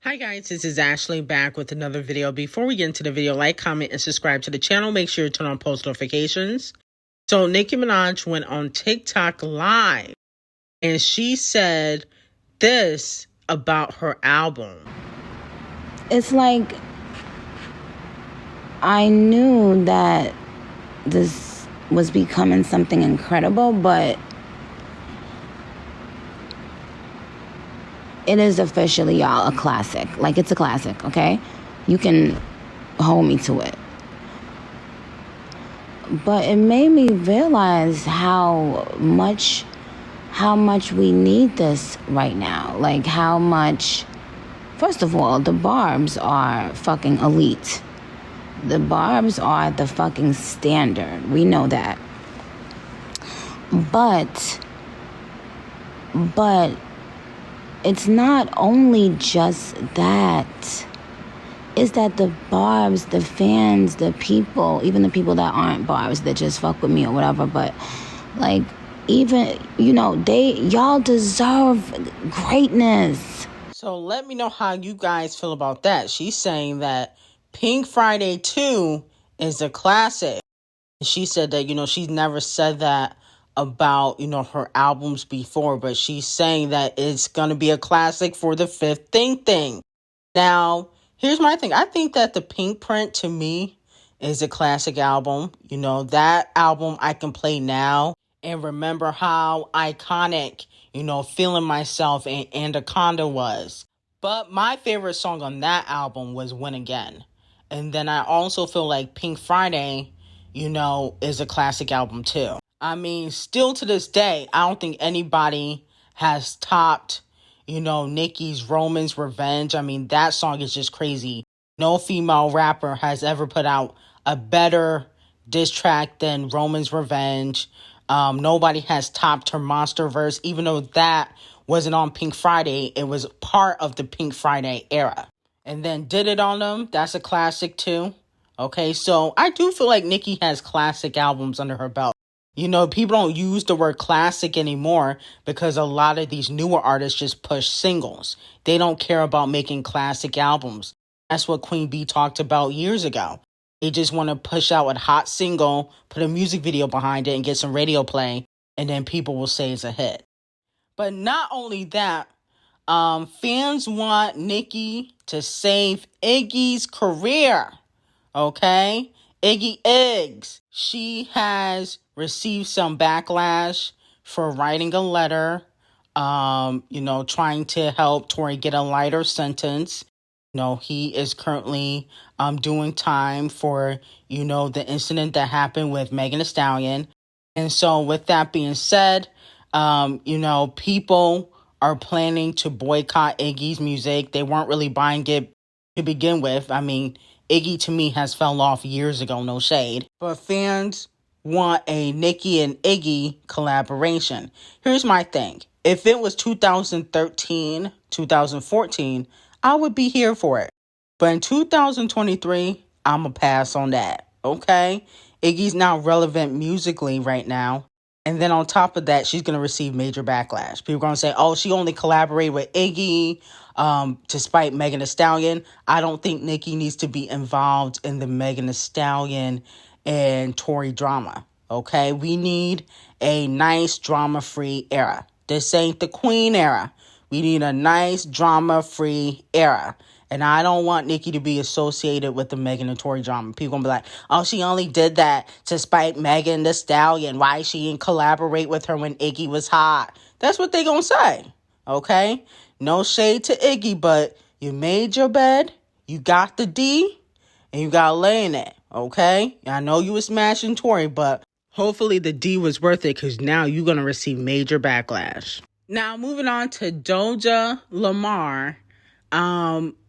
Hi guys, this is Ashley back with another video. Before we get into the video, like, comment, and subscribe to the channel. Make sure you turn on post notifications. So Ckiminaj went on TikTok live and she said this about her album. It's like I knew that this was becoming something incredible, but it is officially, y'all, a classic. Like, it's a classic, okay? You can hold me to it. But it made me realize how much we need this right now. Like, how much... First of all, the Barbs are fucking elite. The Barbs are the fucking standard. We know that. But it's not only just that. It's that the Barbs, the fans, the people, even the people that aren't Barbs that just fuck with me or whatever, but like, even, you know, y'all deserve greatness. So let me know how you guys feel about that. She's saying that Pink Friday 2 is a classic. She said that, you know, she's never said that about, you know, her albums before, but she's saying that it's going to be a classic for the fifth thing. Now, here's my thing. I think that the Pink Print, to me, is a classic album. You know, that album I can play now and remember how iconic, you know, Feeling Myself and Anaconda was. But my favorite song on that album was Win Again. And then I also feel like Pink Friday, you know, is a classic album too. I mean, still to this day, I don't think anybody has topped, you know, Nicki's Roman's Revenge. I mean, that song is just crazy. No female rapper has ever put out a better diss track than Roman's Revenge. Nobody has topped her Monsterverse, even though that wasn't on Pink Friday. It was part of the Pink Friday era. And then Did It On Them, that's a classic too. Okay, so I do feel like Nicki has classic albums under her belt. You know, people don't use the word classic anymore because a lot of these newer artists just push singles. They don't care about making classic albums. That's what Queen Bee talked about years ago. They just want to push out a hot single, put a music video behind it, and get some radio play, and then people will say it's a hit. But not only that, fans want Nicki to save Iggy's career. Okay? Iggy Iggs. She has received some backlash for writing a letter, you know, trying to help Tory get a lighter sentence. You know, he is currently doing time for, you know, the incident that happened with Megan Thee Stallion. And so with that being said, you know, people are planning to boycott Iggy's music. They weren't really buying it to begin with. I mean, Iggy to me has fell off years ago, no shade. But fans want a Nicki and Iggy collaboration. Here's my thing. If it was 2013, 2014, I would be here for it. But in 2023, I'm going to pass on that. Okay? Iggy's not relevant musically right now. And then on top of that, she's going to receive major backlash. People are going to say, oh, she only collaborated with Iggy to spite Megan Thee Stallion. I don't think Nicki needs to be involved in the Megan Thee Stallion and Tory drama. Okay? We need a nice drama-free era. This ain't the Queen era. We need a nice drama-free era. And I don't want Nicki to be associated with the Megan and Tory drama. People gonna be like, oh, she only did that to spite Megan Thee Stallion. Why she didn't collaborate with her when Iggy was hot? That's what they gonna say, okay? No shade to Iggy, but you made your bed, you got the D, and you gotta lay in it, okay? I know you was smashing Tory, but hopefully the D was worth it because now you're gonna receive major backlash. Now, moving on to D0JÁ Lamar.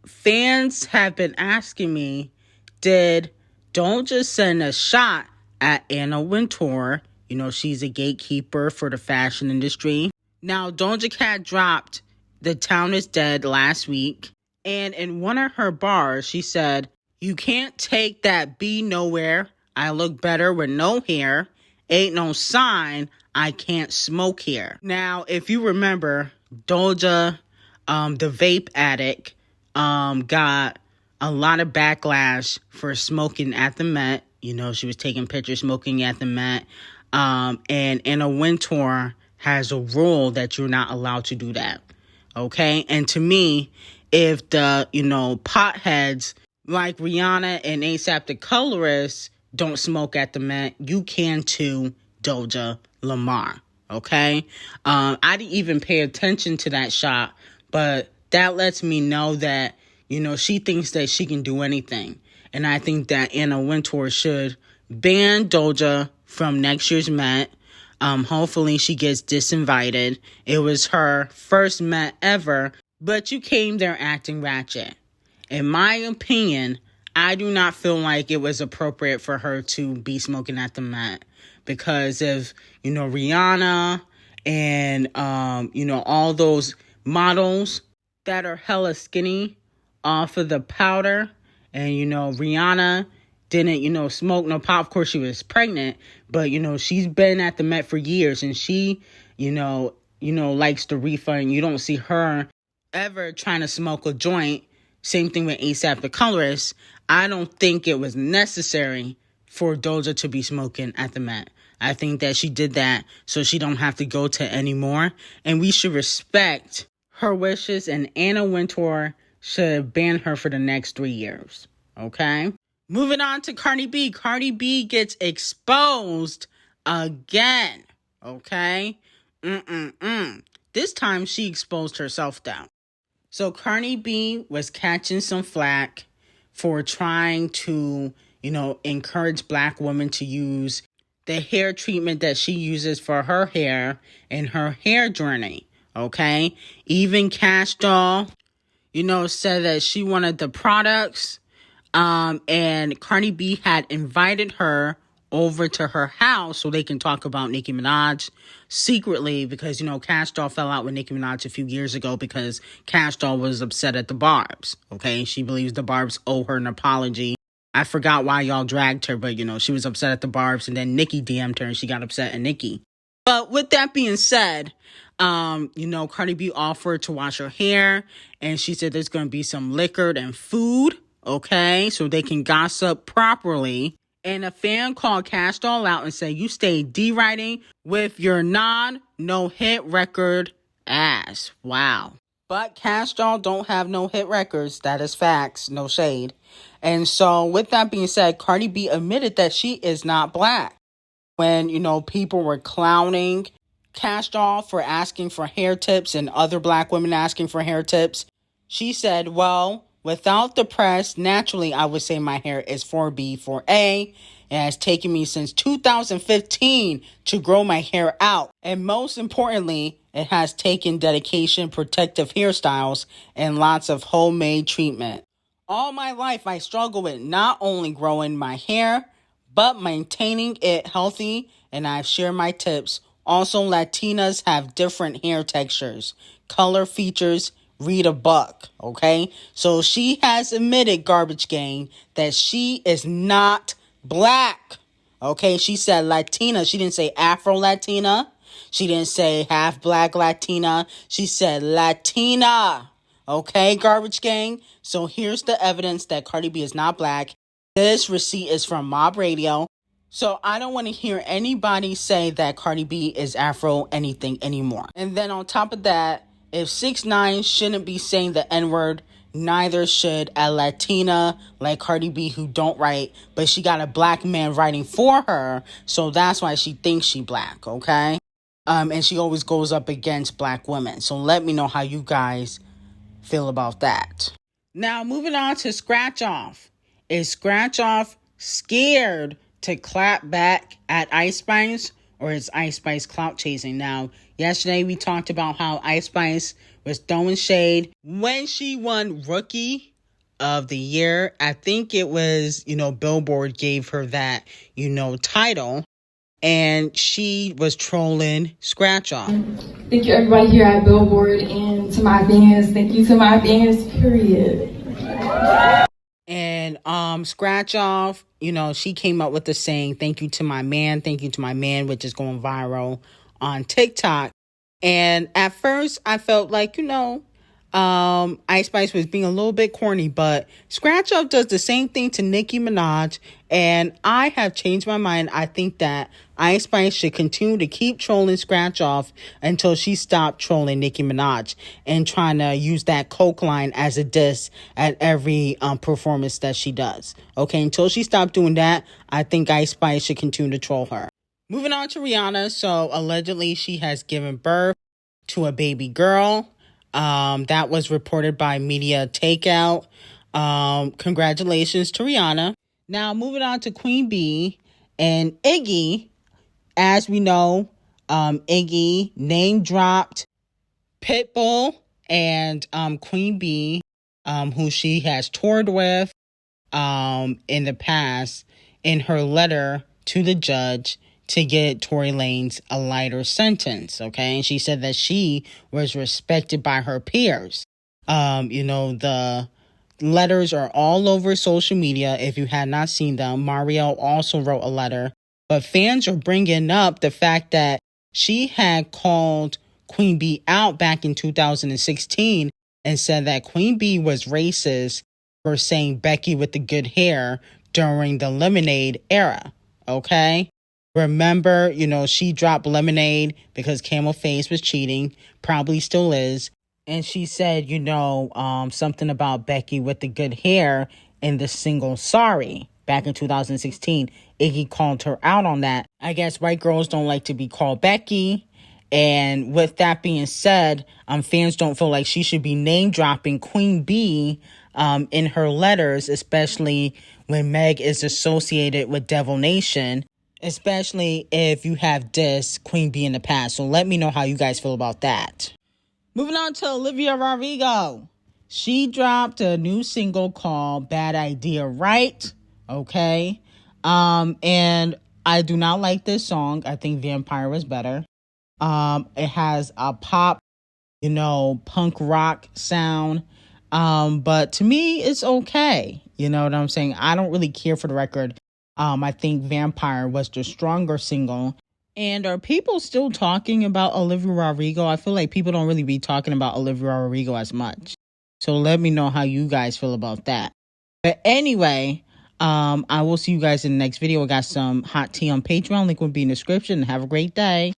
Fans have been asking me, did D0JÁ send a shot at Anna Wintour? You know, she's a gatekeeper for the fashion industry. Now, D0JÁ Cat dropped The Town Is Dead last week. And in one of her bars, she said, you can't take that B nowhere. I look better with no hair. Ain't no sign I can't smoke here. Now, if you remember, D0JÁ, the vape addict, got a lot of backlash for smoking at the Met. You know, she was taking pictures smoking at the Met. And Anna Wintour has a rule that you're not allowed to do that. Okay? And to me, if the, potheads like Rihanna and ASAP the Colorist don't smoke at the Met, you can too, Doja Lamar. Okay? I didn't even pay attention to that shot, but that lets me know that, she thinks that she can do anything. And I think that Anna Wintour should ban Doja from next year's Met. Hopefully she gets disinvited. It was her first Met ever, but you came there acting ratchet. In my opinion, I do not feel like it was appropriate for her to be smoking at the Met, because of, Rihanna and, all those models that are hella skinny off of the powder. And, Rihanna didn't, smoke no pot. Of course, she was pregnant, but, she's been at the Met for years, and she, likes the refund. You don't see her ever trying to smoke a joint. Same thing with ASAP the Colorist. I don't think it was necessary for Doja to be smoking at the Met. I think that she did that so she don't have to go to anymore. And we should respect her wishes, and Anna Wintour should ban her for the next 3 years. Okay? Moving on to Cardi B. Cardi B gets exposed again. Okay? This time she exposed herself down. So Cardi B was catching some flack for trying to, encourage black women to use the hair treatment that she uses for her hair in her hair journey. Okay? Even Cash Doll, said that she wanted the products. And Cardi B had invited her over to her house so they can talk about Ckiminaj secretly, because, Cash Doll fell out with Nicki Minaj a few years ago because Cash Doll was upset at the Barbs. Okay? She believes the Barbs owe her an apology. I forgot why y'all dragged her, but, she was upset at the Barbs, and then Nicki DM'd her and she got upset at Nicki. But with that being said, Cardi B offered to wash her hair, and she said there's going to be some liquor and food, okay, so they can gossip properly. And a fan called Cash Doll out and said, you stay D-writing with your no-hit record ass. Wow. But Cash Doll don't have no hit records. That is facts. No shade. And so with that being said, Cardi B admitted that she is not black. When, people were clowning Cash Doll for asking for hair tips and other black women asking for hair tips, she said, well, without the press, naturally, I would say my hair is 4B, 4A. It has taken me since 2015 to grow my hair out. And most importantly, it has taken dedication, protective hairstyles, and lots of homemade treatment. All my life, I struggle with not only growing my hair, but maintaining it healthy, and I've shared my tips. Also, Latinas have different hair textures, color features. Read a book, okay? So she has admitted, Garbage Gang, that she is not black, okay? She said Latina. She didn't say Afro-Latina. She didn't say half-black Latina. She said Latina, okay, Garbage Gang? So here's the evidence that Cardi B is not black. This receipt is from Mob Radio. So I don't want to hear anybody say that Cardi B is Afro anything anymore. And then on top of that, if 6ix9ine shouldn't be saying the N-word, neither should a Latina like Cardi B who don't write, but she got a black man writing for her, so that's why she thinks she black, okay? And she always goes up against black women. So let me know how you guys feel about that. Now, moving on to Scratch Off. Is Scratch Off scared to clap back at Ice Spice, or is Ice Spice clout chasing? Now, yesterday we talked about how Ice Spice was throwing shade when she won Rookie of the Year. I think it was, Billboard gave her that, title. And she was trolling Scratch Off. Thank you everybody here at Billboard, and to my fans, thank you to my fans, period. And Scratch Off, she came up with the saying, thank you to my man, which is going viral on TikTok. And at first I felt like, Ice Spice was being a little bit corny, but Scratch Off does the same thing to Ckiminaj, and I have changed my mind. I think that Ice Spice should continue to keep trolling Scratch Off until she stopped trolling Ckiminaj and trying to use that Coke line as a diss at every performance that she does. Okay, until she stopped doing that, I think Ice Spice should continue to troll her. Moving on to Rihanna. So allegedly she has given birth to a baby girl. That was reported by Media Takeout. Congratulations to Rihanna. Now, moving on to Queen Bee and Iggy. As we know, Iggy name dropped Pitbull and Queen Bee, who she has toured with in the past, in her letter to the judge to get Tory Lanez a lighter sentence, okay? And she said that she was respected by her peers. The letters are all over social media if you had not seen them. Mario also wrote a letter, but fans are bringing up the fact that she had called Queen Bee out back in 2016 and said that Queen Bee was racist for saying Becky with the good hair during the Lemonade era, okay? Remember, she dropped Lemonade because Camel Face was cheating, probably still is. And she said, something about Becky with the good hair in the single Sorry back in 2016. Iggy called her out on that. I guess white girls don't like to be called Becky. And with that being said, fans don't feel like she should be name dropping Queen Bee in her letters, especially when Meg is associated with Devil Nation. Especially if you have dissed Queen Bee in the past. So let me know how you guys feel about that. Moving on to Olivia Rodrigo. She dropped a new single called Bad Idea, Right? Okay. And I do not like this song. I think Vampire was better. It has a pop, punk rock sound. But to me, it's okay. You know what I'm saying? I don't really care for the record. I think Vampire was the stronger single. And are people still talking about Olivia Rodrigo? I feel like people don't really be talking about Olivia Rodrigo as much. So let me know how you guys feel about that. But anyway, I will see you guys in the next video. I got some hot tea on Patreon. Link will be in the description. Have a great day.